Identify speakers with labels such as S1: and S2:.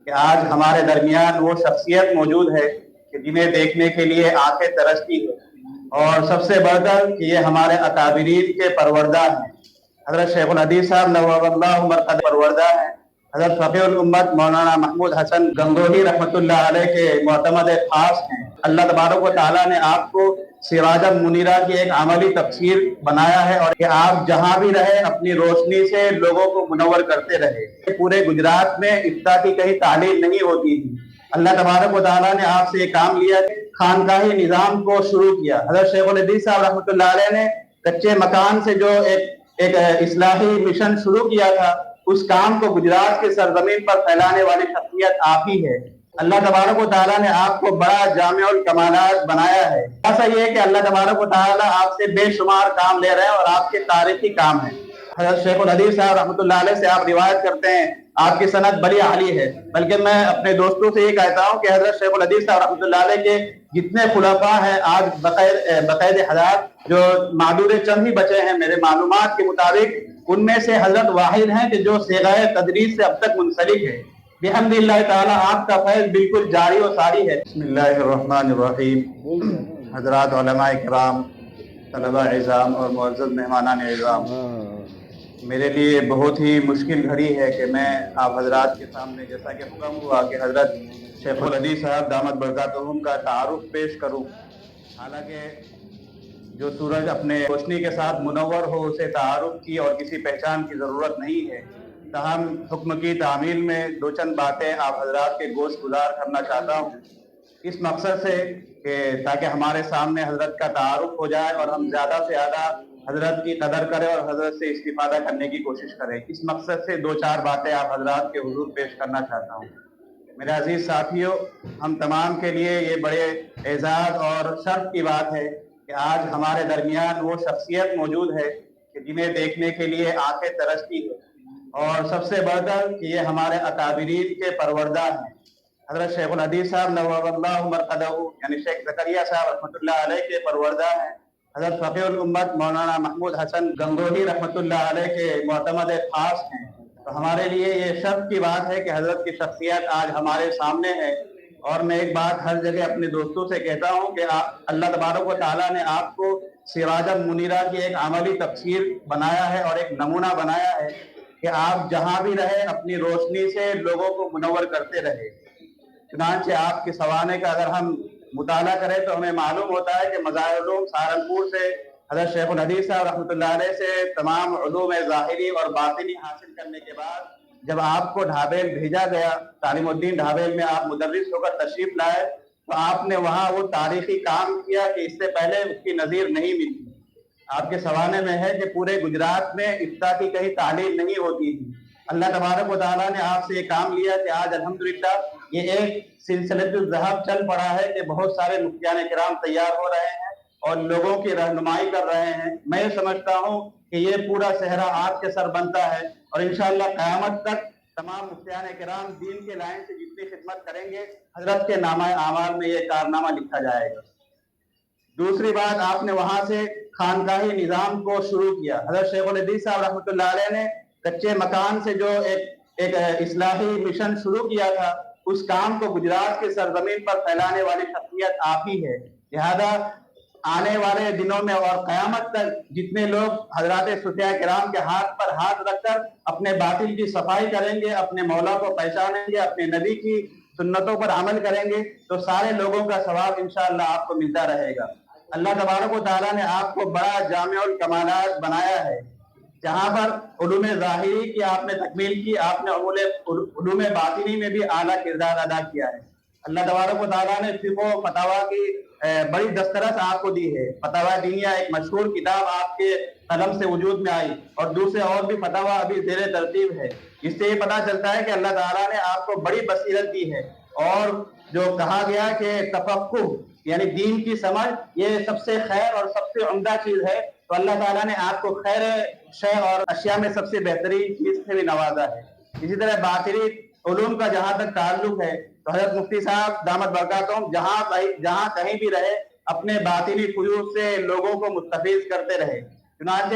S1: کہ آج ہمارے درمیان وہ شخصیت موجود ہے کہ جنہیں دیکھنے کے لیے آنکھیں ترستی ہے، اور سب سے بڑھ کر کہ یہ ہمارے اکابرین کے پروردہ ہیں۔ حضرت شیخ الحدیث صاحب نوّر اللہ مرقد پروردہ ہیں، حضرت فقیہ الامت مولانا محمود حسن گنگوہی رحمۃ اللہ علیہ کے معتمد خاص ہیں۔ اللہ تبارک و تعالیٰ نے آپ کو سراجا منیرہ کی ایک عملی تفسیر بنایا ہے، اور کہ آپ جہاں بھی رہے اپنی روشنی سے لوگوں کو منور کرتے رہے۔ پورے گجرات میں افتاء کی کہیں تعلیم نہیں ہوتی تھی، اللہ تبارک و تعالیٰ نے آپ سے یہ کام لیا، خانقاہی نظام کو شروع کیا۔ حضرت شیخ الحدیث صاحب رحمۃ اللہ علیہ نے کچے مکان سے جو ایک اصلاحی مشن شروع کیا تھا، اس کام کو گجرات کے سرزمین پر پھیلانے والی شخصیت آپ ہی ہے۔ اللہ تبارک و تعالیٰ نے آپ کو بڑا جامع الکمالات بنایا ہے۔ ایسا یہ ہے کہ اللہ تبارک و تعالیٰ آپ سے بے شمار کام لے رہے ہیں، اور آپ کے تاریخی کام ہیں۔ حضرت شیخ الحدیث صاحب رحمۃ اللہ علیہ سے آپ روایت کرتے ہیں، آپ کی سند بڑی عالی ہے، بلکہ میں اپنے دوستوں سے یہ کہتا ہوں کہ حضرت شیخ الحدیث صاحب رحمۃ اللہ علیہ کے جتنے خلفاء ہیں آج بقید حضرات جو معدود چند ہی بچے ہیں میرے معلومات کے مطابق، ان میں سے حضرت واحد ہیں کہ جو صیغہ تدریس سے اب تک منسلک ہے۔ بحمد اللہ تعالیٰ آپ کا فیض بالکل جاری و ساری ہے۔ بسم اللہ الرحمن الرحیم۔ حضرات علماء کرام، طلباء اعظام اور معزز مہمانان اعظام، میرے لیے بہت ہی مشکل گھڑی ہے کہ میں آپ حضرات کے سامنے، جیسا کہ حکم ہوا کہ حضرت شیخ الحدیث صاحب دامت برکاتہم کا تعارف پیش کروں، حالانکہ جو سورج اپنے روشنی کے ساتھ منور ہو اسے تعارف کی اور کسی پہچان کی ضرورت نہیں ہے، تاہم حکم کی تعمیل میں دو چند باتیں آپ حضرات کے گوش گزار کرنا چاہتا ہوں، اس مقصد سے کہ تاکہ ہمارے سامنے حضرت کا تعارف ہو جائے اور ہم زیادہ سے زیادہ حضرت کی قدر کریں اور حضرت سے استفادہ کرنے کی کوشش کریں۔ اس مقصد سے دو چار باتیں آپ حضرات کے حضور پیش کرنا چاہتا ہوں۔ میرے عزیز ساتھیوں، ہم تمام کے لیے یہ بڑے اعزاز اور شرف کی بات ہے کہ آج ہمارے درمیان وہ شخصیت موجود ہے کہ جنہیں دیکھنے کے لیے آنکھیں ترستی ہے، اور سب سے بڑھ کر کہ یہ ہمارے اکابرین کے پروردہ ہیں۔ حضرت شیخ الحدیث صاحب نوّر اللہ مرقدہ یعنی شیخ زکریا صاحب رحمۃ اللہ علیہ کے پروردہ ہیں، حضرت فقیہ الامت مولانا محمود حسن گنگوہی رحمۃ اللہ علیہ کے معتمد خاص ہیں۔ تو ہمارے لیے یہ شرف کی بات ہے کہ حضرت کی شخصیت آج ہمارے سامنے ہے، اور میں ایک بات ہر جگہ اپنے دوستوں سے کہتا ہوں کہ اللہ تبارک و تعالیٰ نے آپ کو سراج منیرہ کی ایک عملی تفسیر بنایا ہے اور ایک نمونہ بنایا ہے کہ آپ جہاں بھی رہے اپنی روشنی سے لوگوں کو منور کرتے رہے۔ چنانچہ آپ کے سوانح کا اگر ہم مطالعہ کریں تو ہمیں معلوم ہوتا ہے کہ مظاہر علوم سہارنپور سے حضرت شیخ الحدیث صاحب رحمۃ اللہ علیہ سے تمام علوم ظاہری اور باطنی حاصل کرنے کے بعد جب آپ کو ڈھابیل بھیجا گیا، تعلیم الدین ڈھابیل میں آپ مدرس ہو کر تشریف لائے، تو آپ نے وہاں وہ تاریخی کام کیا کہ اس سے پہلے اس کی نظیر نہیں ملی۔ آپ کے سوانح میں ہے کہ پورے گجرات میں افتاء کی کہیں تعلیم نہیں ہوتی تھی، اللہ تبارک و تعالیٰ نے آپ سے یہ کام لیا کہ آج الحمدللہ یہ ایک سلسلۃ الذہب چل پڑا ہے کہ بہت سارے مفتیان کرام تیار ہو رہے ہیں اور لوگوں کی رہنمائی کر رہے ہیں۔ میں یہ سمجھتا ہوں کہ یہ پورا صحرا آپ کے سر بنتا ہے، اور انشاءاللہ قیامت تک تمام مفتیان کرام دین کے لائن سے جتنی خدمت کریں گے حضرت کے نامہ اعمال میں یہ کارنامہ لکھا جائے گا۔ دوسری بات، آپ نے وہاں سے خانقاہی نظام کو شروع کیا۔ حضرت شیخ الحدیث صاحب رحمۃ اللہ علیہ نے کچے مکان سے جو ایک اصلاحی مشن شروع کیا تھا، اس کام کو گجرات کے سرزمین پر پھیلانے والی شخصیت آپ ہی ہے۔ لہذا آنے والے دنوں میں اور قیامت تک جتنے لوگ حضرات صوفیاء کرام کے ہاتھ پر ہاتھ رکھ کر اپنے باطل کی صفائی کریں گے، اپنے مولا کو پہچانیں گے، اپنے نبی کی سنتوں پر عمل کریں گے، تو سارے لوگوں کا ثواب انشاءاللہ آپ کو ملتا رہے گا۔ اللہ تبارک و تعالیٰ نے آپ کو بڑا جامع الکمالات بنایا ہے، جہاں پر علوم ظاہری کی آپ نے تکمیل کی، آپ نے علوم باطنی میں بھی اعلیٰ کردار ادا کیا ہے۔ اللہ تبارک و تعالیٰ نے فقہ و فتاویٰ کی بڑی دسترس آپ کو دی ہے۔ فتاویٰ دینیہ ایک مشہور کتاب آپ کے قلم سے وجود میں آئی، اور دوسرے اور بھی فتاویٰ ابھی زیر ترتیب ہے، جس سے یہ پتہ چلتا ہے کہ اللہ تعالیٰ نے آپ کو بڑی بصیرت دی ہے، اور جو کہا گیا کہ تفقہ یعنی دین کی سمجھ یہ سب سے خیر اور سب سے عمدہ چیز ہے، تو اللہ تعالیٰ نے آپ کو خیر شے اور اشیاء میں سب سے بہترین چیز سے بھی نوازا ہے۔ اسی طرح باطنی علوم کا جہاں تک تعلق ہے تو حضرت مفتی صاحب دامت برکاتہم جہاں کہیں بھی رہے اپنے باطنی فیوض سے لوگوں کو مستفیض کرتے رہے۔ چنانچہ